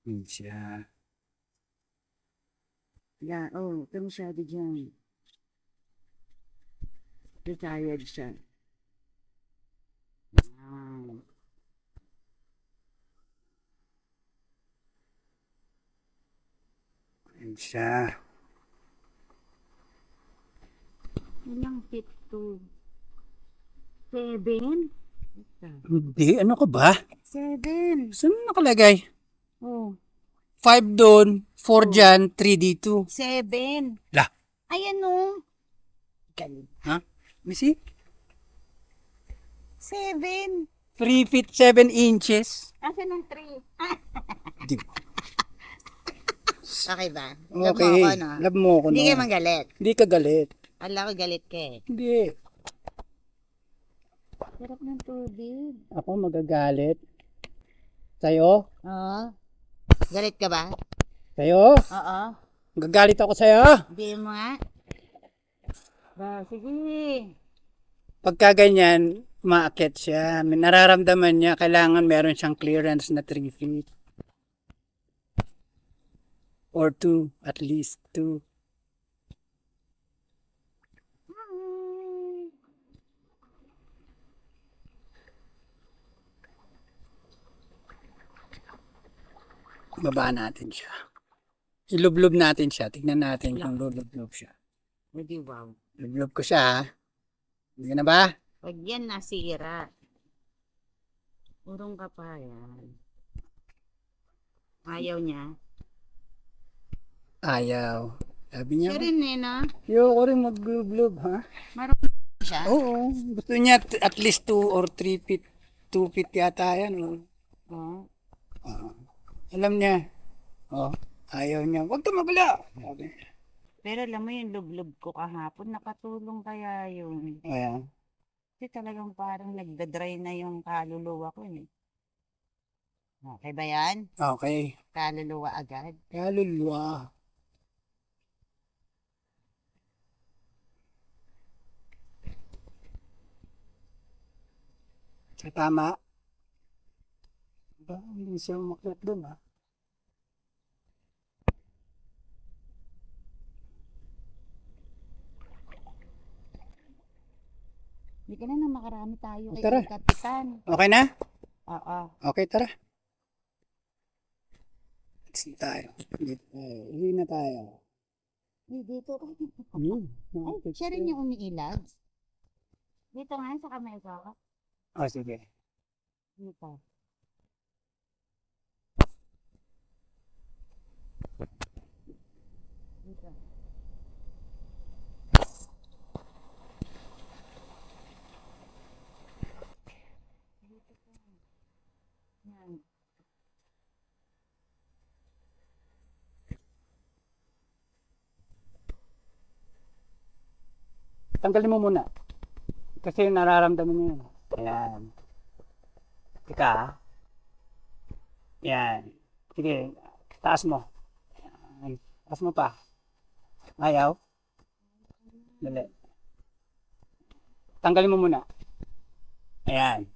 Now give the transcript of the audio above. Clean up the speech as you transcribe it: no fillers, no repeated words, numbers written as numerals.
Yun siya. Yeah, oh, ito masyado dyan. Retired siya. Wow. Yun siya. Ilang feet to? 7? Hindi, ano ka ba? 7. Saan nakalagay? Oh, 5 doon, 4 Oh. dyan, 3 dito. 7. Lah, Ayan o. Galing. ha? Missy? 7. 3 feet 7 inches. Asan ang 3? Di, Okay ba? Love mo okay, ako, no? love mo ako, Hindi no? kayo magalit. Hindi ka galit. Ala ko galit ka eh. Hindi. Sarap ng tubig. Ako magagalit. Sa'yo? Oo. Galit ka ba? Sa'yo? Oo. Magagalit ako sa'yo. Hindi mo nga. Ba, sige. Pagka ganyan, maakyat siya. May nararamdaman niya, kailangan meron siyang clearance na 3 feet. Or 2, at least 2. Baba natin siya. Ilublob natin siya. Tignan natin kung lulublob siya. Hindi wow. Lublob ko siya, ha? Hindi na ba? Pag yan nasira, urong ka pa yan. Ayaw niya. Ayaw. Sabi niya, Siya rin eh, no? ayoko rin maglublob, ha? Marunong siya. Oo. Gusto niya at least 2 or 3 feet. 2 feet yata yan. Oh. Oh. Alam niya. Oh, ayaw niya. Huwag tumagala. Sabi niya. Pero alam mo yung lublob ko kahapon, nakatulong kaya yun. Ayan. Kasi talagang parang nagdadry na yung kaluluwa ko eh. Okay ba yan? Okay. Kaluluwa agad. Kaluluwa. Sa tama. Ba, hindi siya umakyat doon, ha? Hindi ka na makarami tayo kay Tara. Kapitan. Okay na? Oo. Okay, tara. Let's see tayo. Dito tayo. Uwi na tayo. Dito. Ay, Siya rin yung umiilag. Dito nga sa kamay ko. Oh, sige. Dito. Dito. Dito po. Yan. Tanggalin mo muna. Kasi nararamdaman niya yun. Ayan. Teka, ha? Yan. Sige, taas mo. Ayan. Taas mo pa. Ayaw? Dali. Tanggalin mo muna. Ayan.